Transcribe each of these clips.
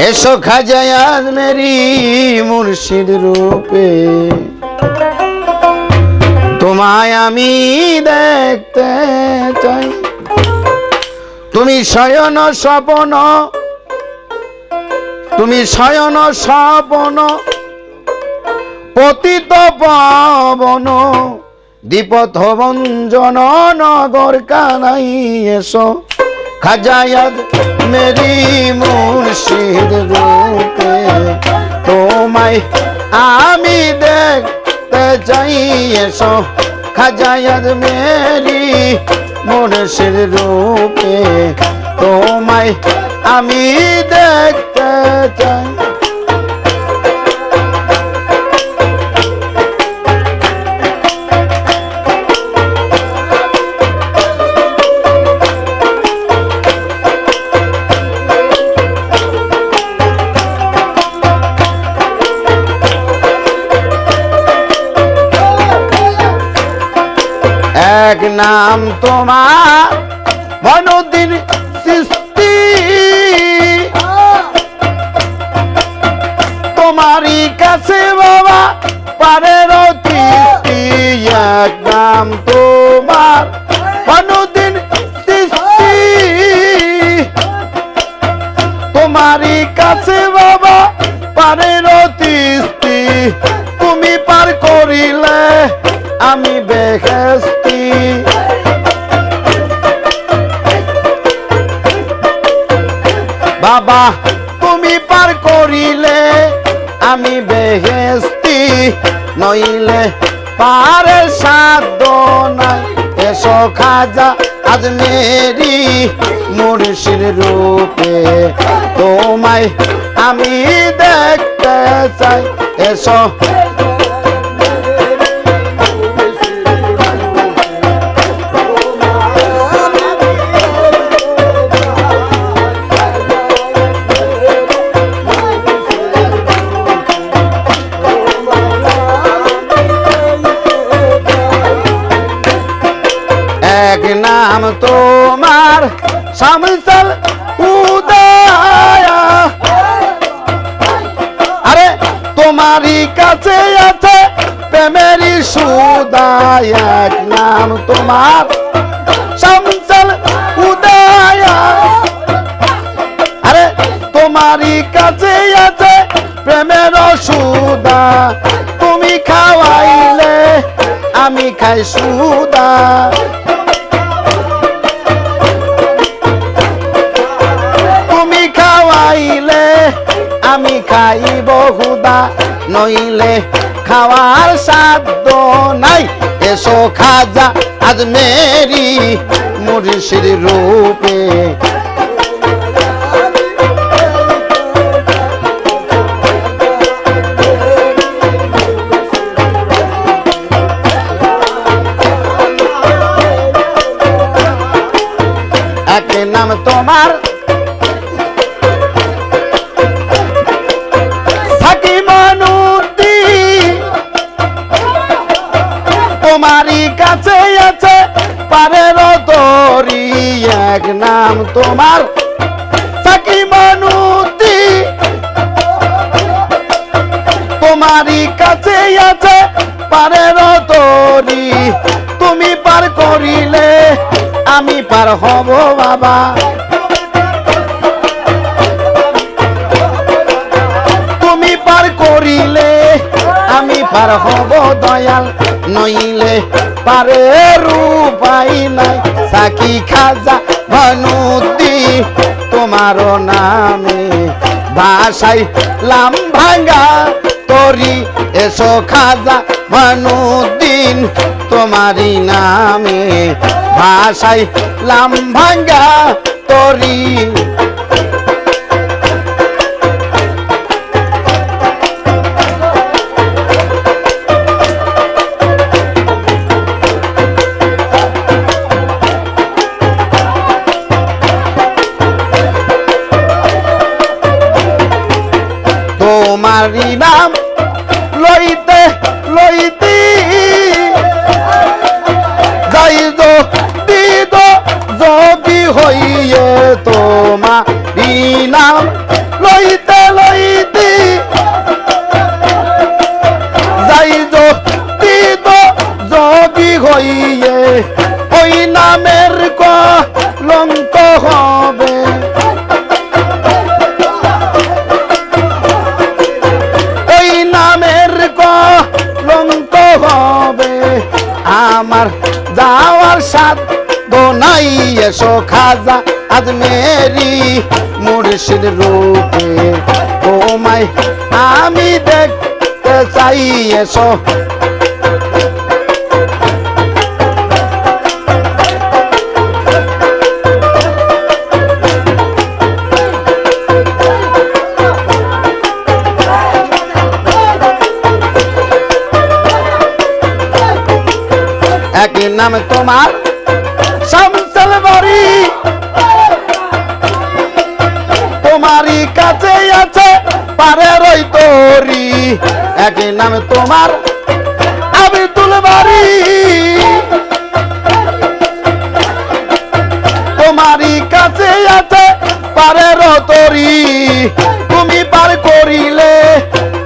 এসো খাজা আজমেরি মুর্শিদ রূপে, তোমায় আমি দেখতে চাই। তুমি শয়ন স্বপন, তুমি শয়ন স্বপন পতিত পাবন, দ্বিপথ ভঞ্জন নগর কানাই। এসো খাজা আজমেরি মুর্শিদ রূপে, তোমায় আমি দেখতে চাই। এসো খাজা আজমেরি মুর্শিদ রূপে, তোমায় আমি দেখতে চাই। এক নাম তোমার মনুদ্দিন চিশতি, তোমারই কাছে বাবা পারের তৃপ্তি। এক নাম তোমার মনুদ্দিন চিশতি, তোমারই কাছে বাবা পারের তৃপ্তি। তুমি পার করিলে আমি বেহেশতি, বাবা তুমি পার করিলে আমি বেহেশতি, নইলে পারের সাধ্য নাই। এসো খাজা আজমেরি মুর্শিদ রূপে, তোমায় আমি দেখতে চাই। এসো এক নাম তোমার শামসুল উদয়া, আরে তোমারই কাছে আছে প্রেমেরই সুদায়। এক নাম তোমার শামসুল উদয়া, আরে তোমারই কাছে আছে প্রেমের সুদা। তুমি খাওয়াইলে আমি খাই সুদা, আমি খাইব হুদা, নইলে খাওয়ার সাধ্য নাই। এসো খাজা আজমেরি মুর্শিদ রূপে, এক নাম তোমার তোমারই কাছে আছে পারের তরি। এক নাম তোমার সাকিমানুতি, তোমারই কাছে আছে পারের তরি। তুমি পার করিলে আমি পার হব বাবা, তুমি পার করিলে আমি পার হব দয়াল, নইলে পারের উপায় নাই। সাকি খাজা ভানুদ্দিন তোমার নামে ভাষাই লাম ভাঙ্গা তরি। এসো খাজা ভানুদ্দিন তোমারই নামে ভাষাই লাম ভাঙ্গা তরি। তোমারই নাম লইতে লইতে যাইদ দিদ যদি হইয়ে তোমারই নাম লইতে খাজা আজমেরি মুর্শিদ রূপে তোমায় আমি দেখতে চাই এসো একই নাম তোমার শামসুল বাড়ি তোমারই কাছে আছে পারের ওই তরি একই নাম তোমার আব্দুল বাড়ি তোমারই কাছে আছে পারের তরি তুমি পার করিলে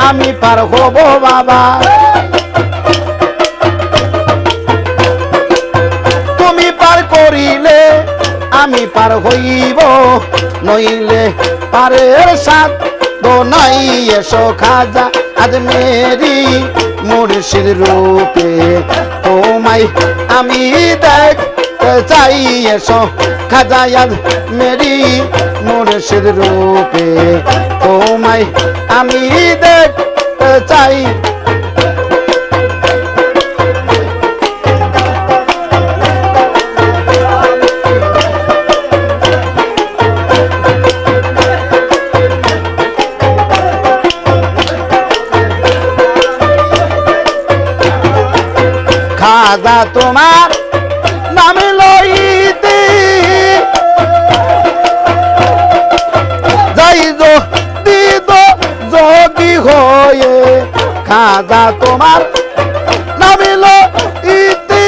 আমি পার হব বাবা করিলে আমি পার হইব নইলে পারের সাথ তো নাই এসো খাজা আজমেরি মুর্শিদ রূপে তোমায় আমি দেখতে চাই এসো খাজা আজমেরি মুর্শিদ রূপে তোমায় আমি দেখতে চাই খাজা তোমার নাম লইতে যাই দিদ যোগী হয়ে খাজা তোমার নাম লইতে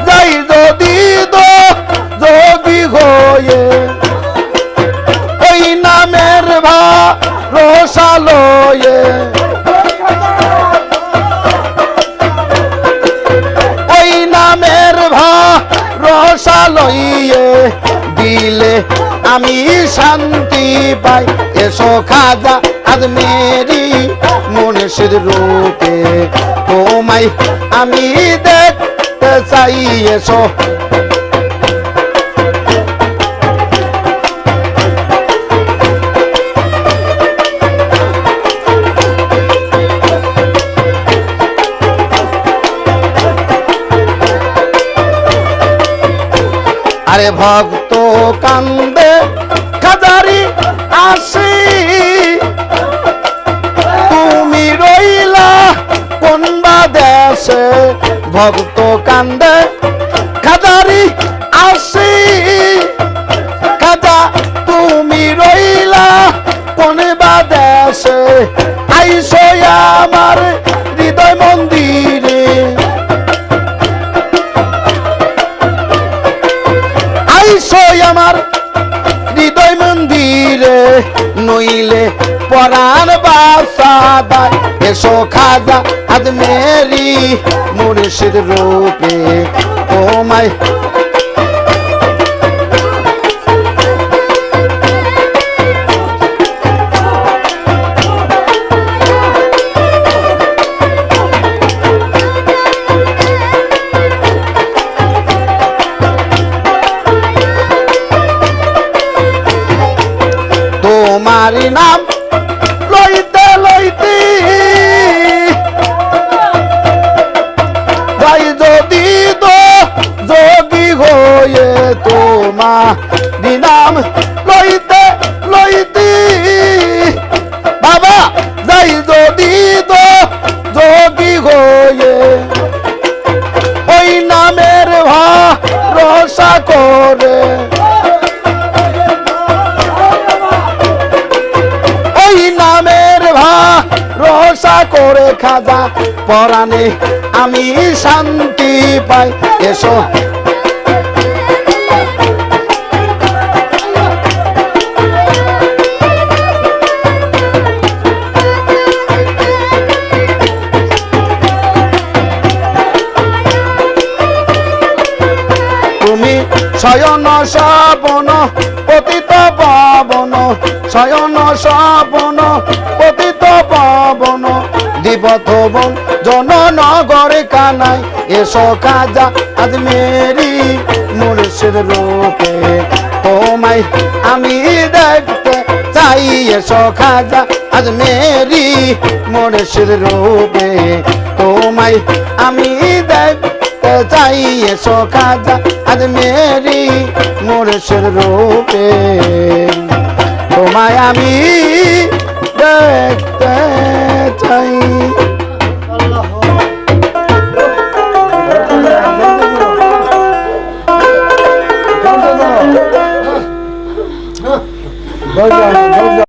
যাই দিদ যোগী হয়ে ওই নামের ভরসা লয়ে লইয়ে দিলে আমি শান্তি পাই এসো খাজা আজমেরি মুর্শিদ রূপে তোমায় আমি দেখতে চাই এসো আরে ভক্ত কান্দে খাজারি আসি তুমি রইলা কোন বা দেশে ভক্ত কান্দে খাজারি আসি খাজা তুমি রইলা কোন বা দেশে আইসো আমার হৃদয় মন্দিরে আমার হৃদয় মন্দিরে নইলে পরাণ বাসাদায় এসো খাজা আজমেরি মুর্শিদ রূপে তোমায় তোমারি নাম লইতে লইতে যাই যদি তো যোগী হয়ে তোমারি নাম লইতে লইতে বাবা যাই যদি তো যোগী হয়ে ওই নামের ভরসা করে রসা করে খাজা পরাণে আমি শান্তি পাই এসো তুমি শয়ন শ্রাবণ পতিত পাবন শয়ন শ্রাবণ পতিত পাবন পথবন জননগর কানাই এসো খাজা আজমেরি মুর্শিদ রূপে তোমায় আমি দেখতে চাই এসো খাজা আজমেরি মুর্শিদ রূপে তোমায় আমি দেখতে চাই এসো খাজা আজমেরি মুর্শিদ রূপে তোমায় আমি দেখতে চাই।